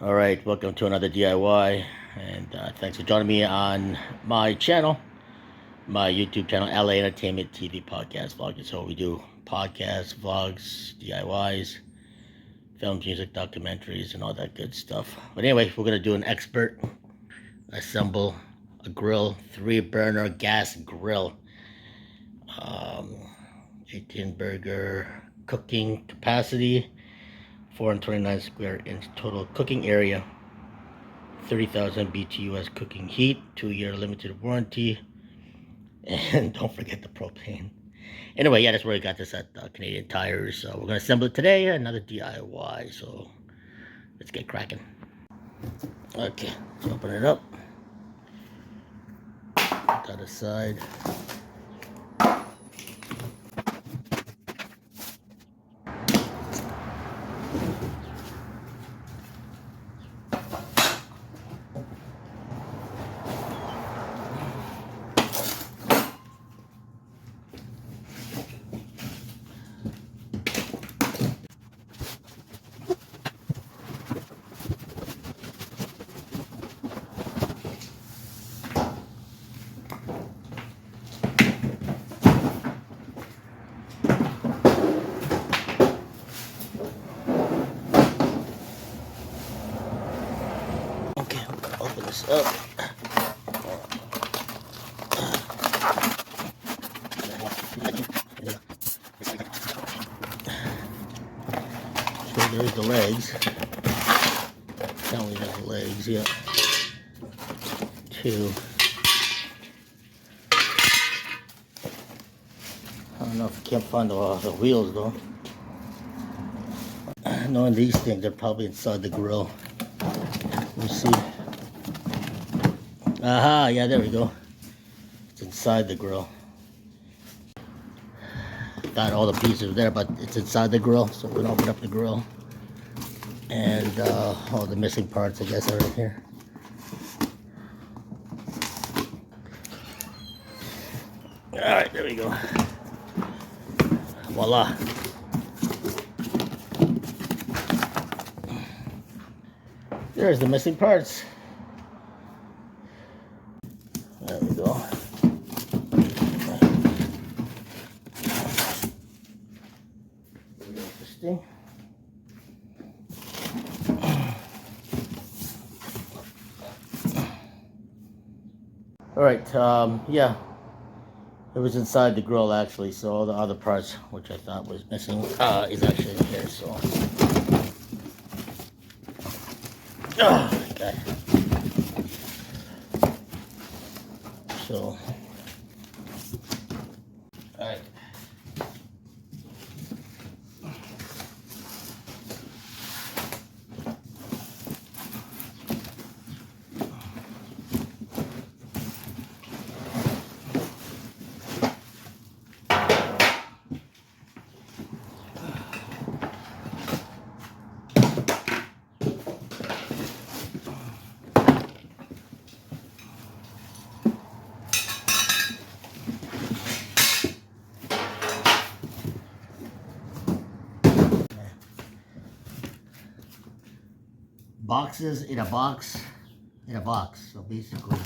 All right, welcome to another DIY, and thanks for joining me on my channel, my YouTube channel, LA Entertainment TV Podcast Vlogging. So we do podcasts, vlogs, DIYs, films, music, documentaries, and all that good stuff. But anyway, we're gonna do an expert assemble a grill, 3-burner gas grill, um, 18 burger cooking capacity, 429 square inch total cooking area. 30,000 BTUs cooking heat, 2-year limited warranty, and don't forget the propane. Anyway, yeah, that's where I got this at Canadian Tires. So we're gonna assemble it today, another DIY. So let's get cracking. Okay, let's open it up. Put that aside. Okay, I'm gonna open this up. So there's the legs. Tell me there's the legs, yeah. 2. I don't know if you can't find the wheels though. Knowing these things, they're probably inside the grill. Let me see. Aha, yeah, there we go. It's inside the grill. Got all the pieces there, but it's inside the grill, so we're gonna open up the grill. And all the missing parts, I guess, are in here. Alright, there we go. Voila. There's the missing parts. There we go. Interesting. Alright, yeah. It was inside the grill actually, so all the other parts, which I thought was missing, is actually in here, so. Oh, okay. So, alright. Boxes in a box in a box. So basically,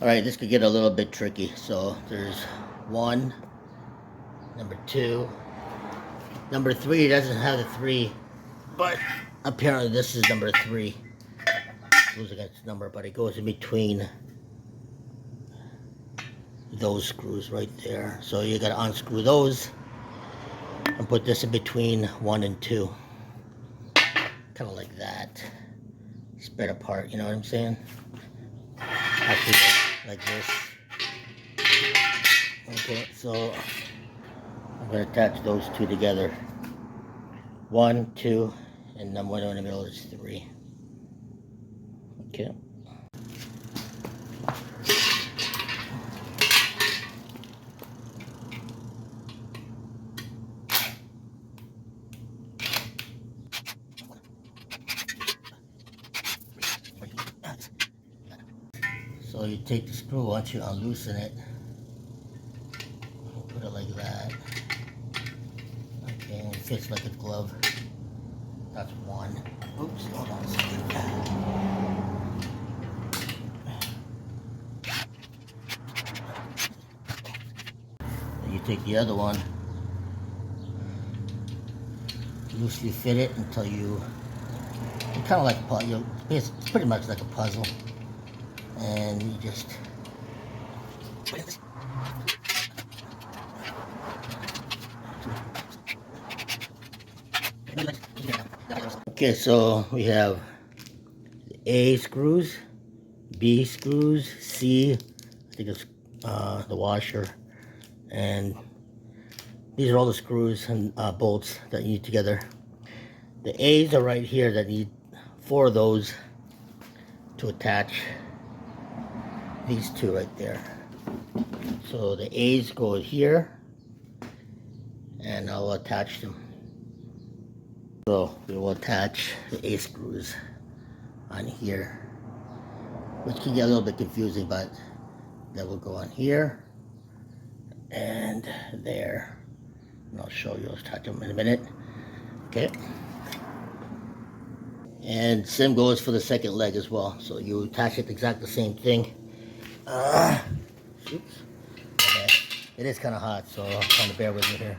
all right, this could get a little bit tricky. So there's 1, number 2, number 3 doesn't have the 3, but apparently this is number 3. Losing its number, but it goes in between those screws right there. So you gotta unscrew those and put this in between 1 and 2. Kind of like that. Spread apart, you know what I'm saying? Actually, like this. Okay, so I'm gonna attach those 2 together. 1, 2, and number 1 in the middle is 3. Okay. So you take the screw once you unloosen it. put it like that. Okay, and it fits like a glove. That's one. Oops, hold on a second. And you take the other one, loosely fit it until you kind of like a puzzle. It's pretty much like a puzzle, and you just okay. So we have A screws, B screws, C, I think it's the washer, and these are all the screws and bolts that you need together. The A's are right here that need 4 of those to attach these two right there. So the A's go here, and I'll attach them. So we will attach the A screws on here, which can get a little bit confusing, but that will go on here and there. And I'll show you, I'll attach them in a minute. Okay. And same goes for the second leg as well. So you attach it exactly the same thing. Oops. Okay. It is kind of hot, so I'm trying to bear with me here.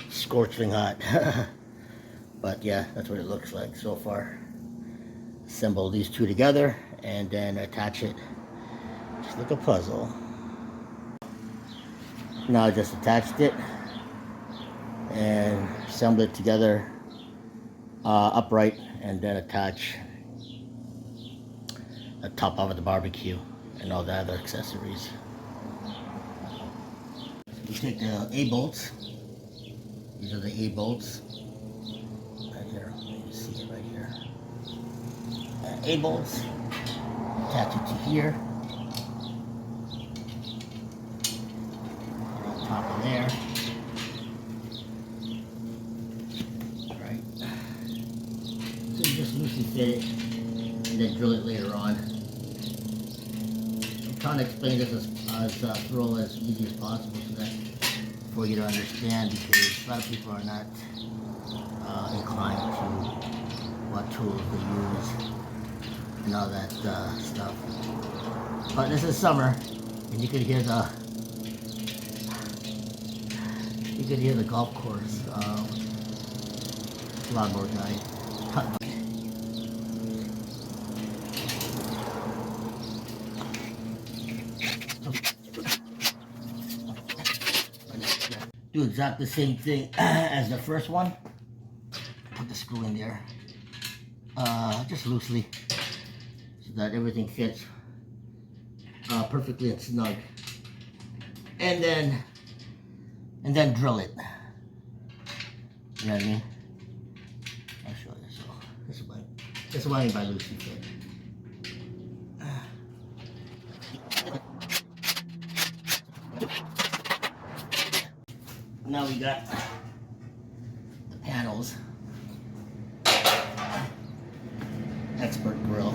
Scorching hot. But yeah, that's what it looks like so far. Assemble these two together and then attach it just like a puzzle. Now I just attached it and assemble it together upright, and then attach the top of the barbecue and all the other accessories. You take the A bolts. These are the A bolts. Right here. You can see it right here. A bolts. Attach it to here. And on top of there. Right. So you just loosely fit it and then drill it later on. I'm trying to explain this as thorough as easy as possible so that for you to understand, because a lot of people are not inclined to what tools they use and all that stuff. But this is summer, and you could hear the golf course lawnmower guy. Do exactly the same thing as the first one. Put the screw in there, just loosely, so that everything fits perfectly and snug. And then drill it. You know what I mean? I'll show you. So this is what I mean by loosely fit. Now we got the panels. Expert grill.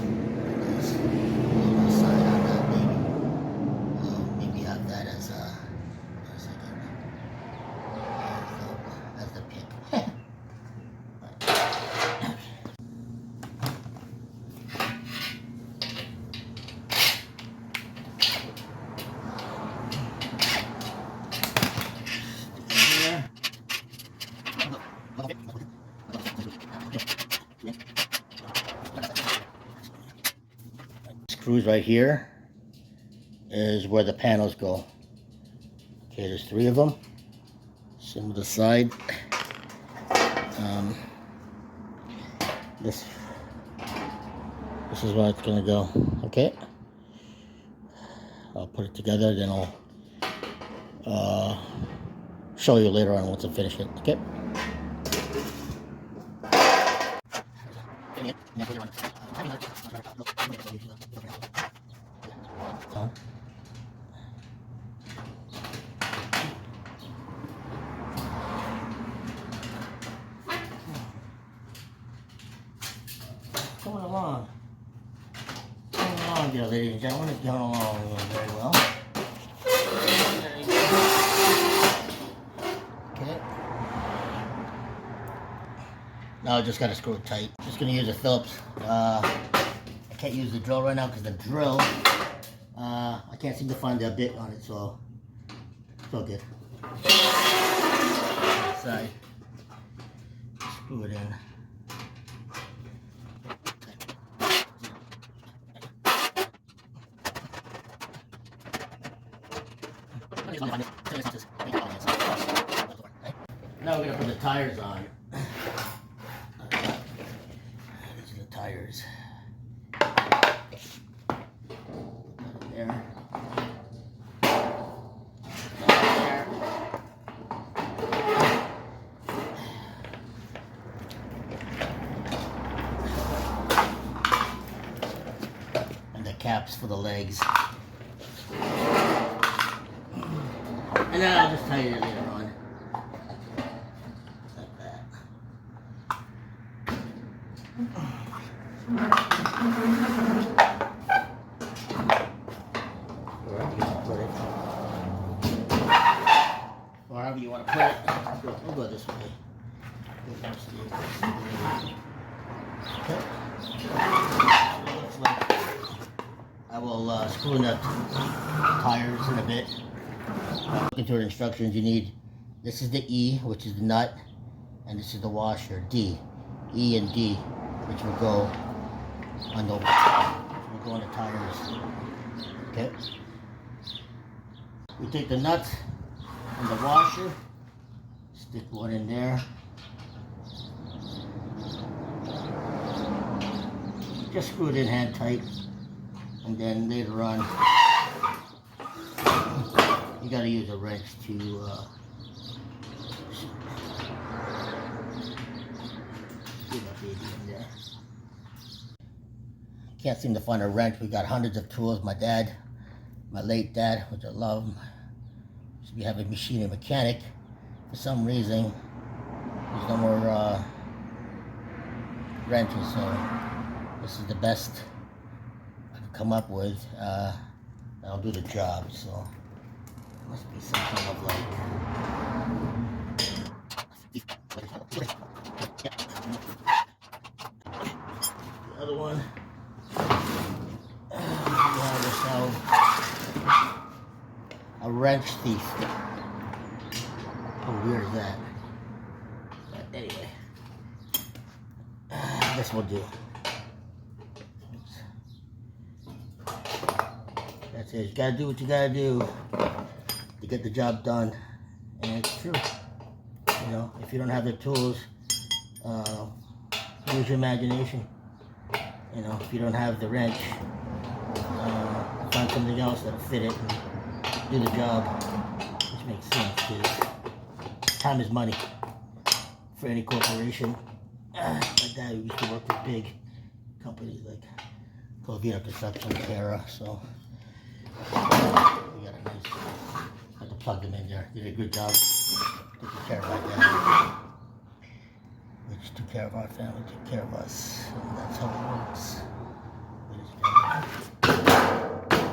Side on that, maybe have that as a second, as the pick. Screws right here is where the panels go. Okay, there's 3 of them. Some to the side. This is where it's gonna go. Okay, I'll put it together, then I'll show you later on once I finish it. Okay. Coming along. Coming along there, ladies and gentlemen. It's going along very well. There you go. Now I just gotta screw it tight. Just gonna use a Phillips. I can't use the drill right now because the drill, I can't seem to find the bit on it, so it's all good. Side. Screw it in. Now we're gonna put the tires on. These are the tires. There. There. And the caps for the legs. And then I'll just tighten it later on. Like that. Wherever you want to put it. Wherever you want to put it. We'll go this way. Okay. Looks like I will screw in the tires in a bit. Looking through the instructions, you need, this is the E, which is the nut, and this is the washer, D. E and D, which will go on the tires. Okay. We take the nuts and the washer, stick one in there. Just screw it in hand tight, and then later on, you gotta use a wrench to get that baby in there. Can't seem to find a wrench. We got hundreds of tools. My dad, my late dad, which I love, used to be having a machinery mechanic. For some reason, there's no more wrenches, so this is the best I could come up with. That'll do the job, so. Must be some kind of like the other one. We have ourselves a wrench thief. How weird is that? But anyway, this will do. That's it. You gotta do what you gotta do to get the job done, and it's true. You know, if you don't have the tools, use your imagination. You know, if you don't have the wrench, find something else that'll fit it and do the job, which makes sense because time is money for any corporation. My dad used to work with big companies like Covina Construction, Terra, so we got a nice. Plug them in there. Did a good job. Took care of my dad. We just took care of our family, took care of us. And that's how it works.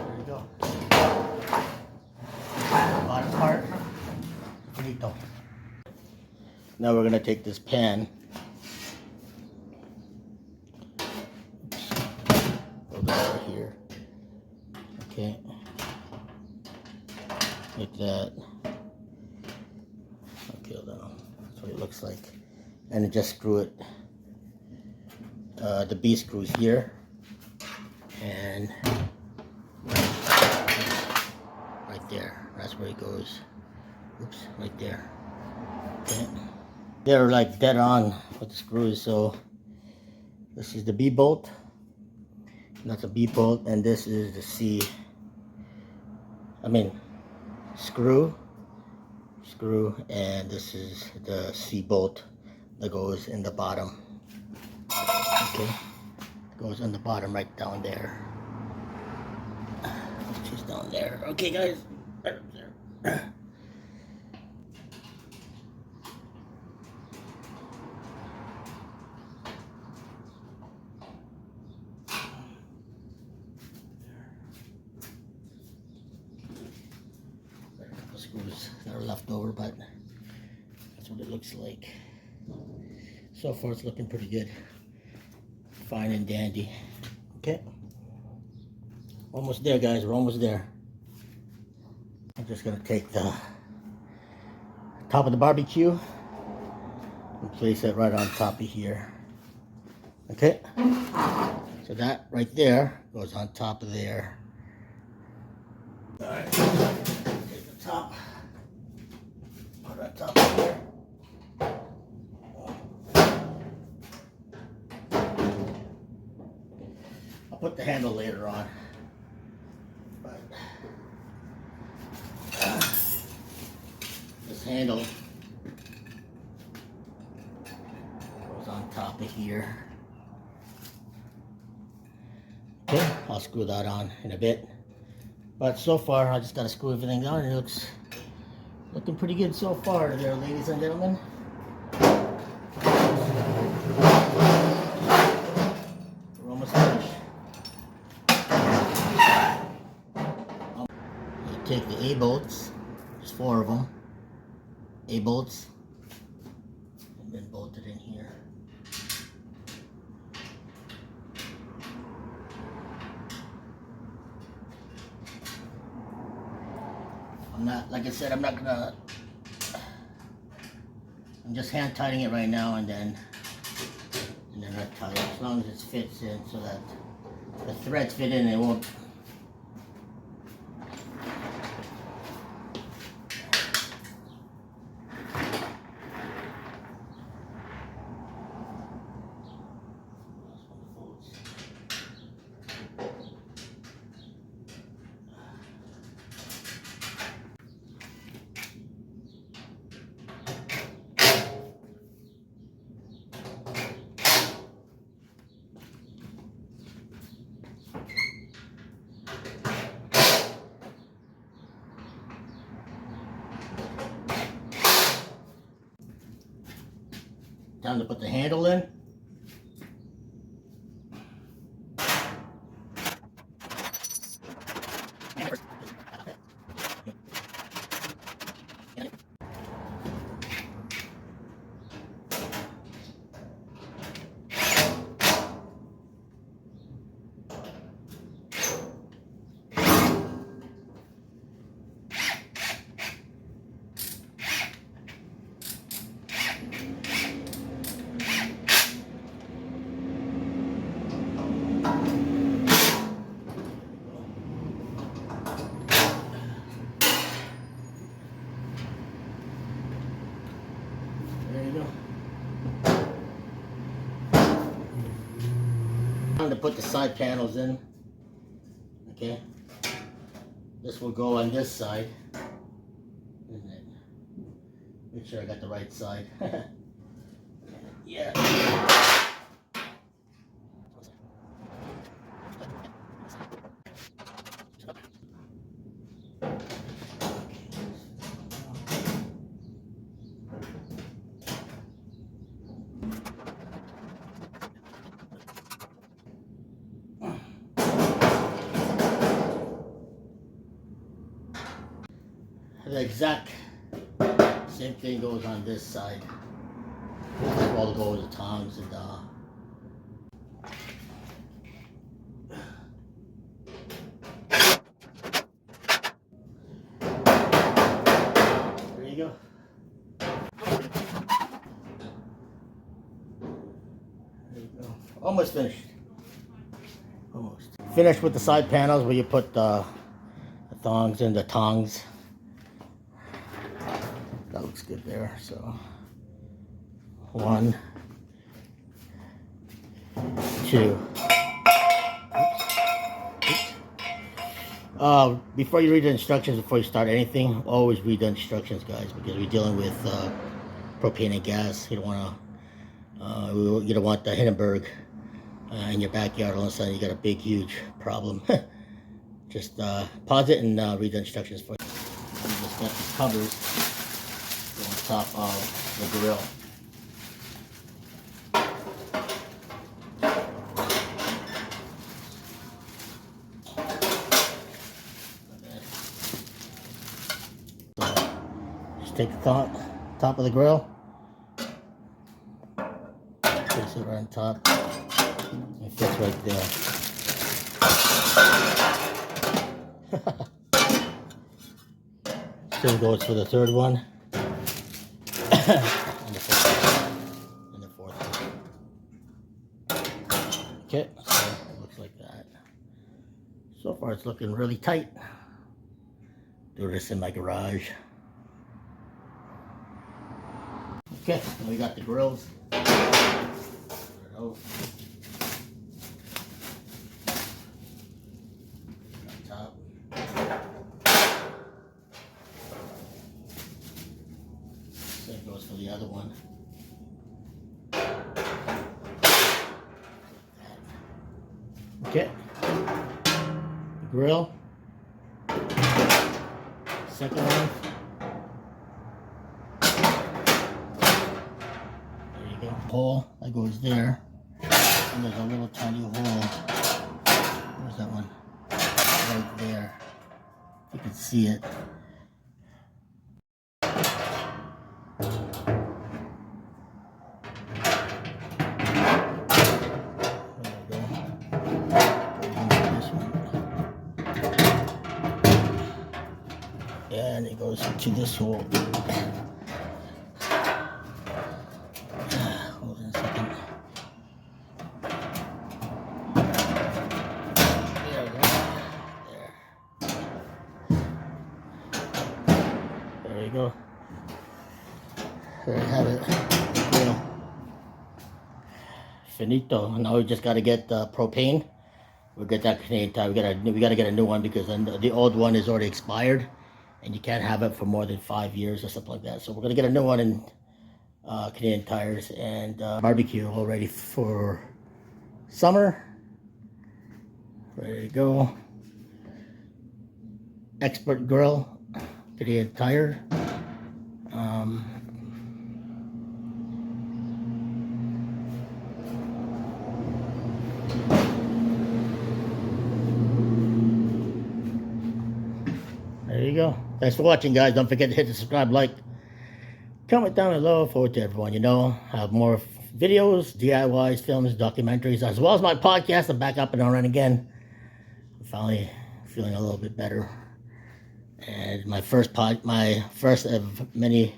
There you go. Bottom part. Finito. Now we're going to take this pan. Oops. Go over here. Okay. Like that. Okay, that's what it looks like. And then just screw it. The B screws here. And right there. That's where it goes. Oops, right there. Okay. They're like dead on with the screws. So this is the B bolt. That's a B bolt. And this is the C. Screw, and this is the C bolt that goes in the bottom. Okay, it goes in the bottom right down there. Just down there. Okay, guys, right up there. Screws that are left over, but that's what it looks like. So far it's looking pretty good. Fine and dandy. Okay. Almost there, guys. We're almost there. I'm just gonna take the top of the barbecue and place it right on top of here. Okay. So that right there goes on top of there. Alright. Take the top. Put it on top of here. I'll put the handle later on. But this handle goes on top of here. Okay, I'll screw that on in a bit. But so far, I just gotta screw everything on. It looks looking pretty good so far there, ladies and gentlemen. We're almost finished. You take the A-bolts, there's 4 of them, A-bolts, and then bolt it in here. I'm not, like I said, I'm just hand tightening it right now, and then I tighten it as long as it fits in, so that the threads fit in and it won't. Time to put the handle in. There you go. Time to put the side panels in. Okay. This will go on this side. Isn't it? Make sure I got the right side. Yeah. The exact same thing goes on this side. All goes the tongs and there you go. There you go. Almost finished. Almost finished with the side panels where you put the thongs and the tongs. That looks good there. So 1, 2. Before you read the instructions, before you start anything, always read the instructions, guys, because we're dealing with propane and gas. You don't want the Hindenburg in your backyard. All of a sudden, you got a big, huge problem. Just pause it and read the instructions for you. Just got these covers on top of the grill. Take the top of the grill, Place it right on top. It fits right there. Same goes for the third one. And the fourth one. Okay, so it looks like that. So far it's looking really tight. Do this in my garage. Okay, now we got the grills. On top. Same goes for the other one. Okay. Grill. Second one. There you go. Hole that goes there. And there's a little tiny hole. Where's that one? Right there. You can see it. And it goes to this hole. Hold on a second. There we go. There you go. There you have it. Grill. Finito. Now we just gotta get propane. We'll get that Canadian Tire. We gotta get a new one because the old one is already expired. And you can't have it for more than 5 years or something like that. So we're gonna get a new one in Canadian Tires and barbecue all ready for summer. Ready to go. Expert grill, Canadian Tire. There you go. Thanks for watching, guys. Don't forget to hit the subscribe, like, comment down below. Forward to everyone. Have more videos, DIYs, films, documentaries, as well as my podcast. I'm back up and running again. I'm finally feeling a little bit better. And my first of many.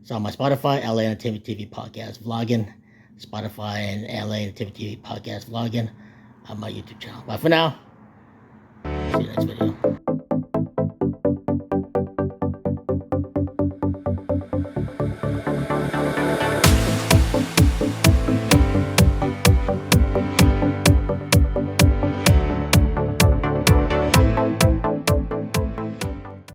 It's on my Spotify, LA Entertainment TV Podcast Vlogging. Spotify and LA Entertainment TV Podcast Vlogging on my YouTube channel. Bye for now. See you next video.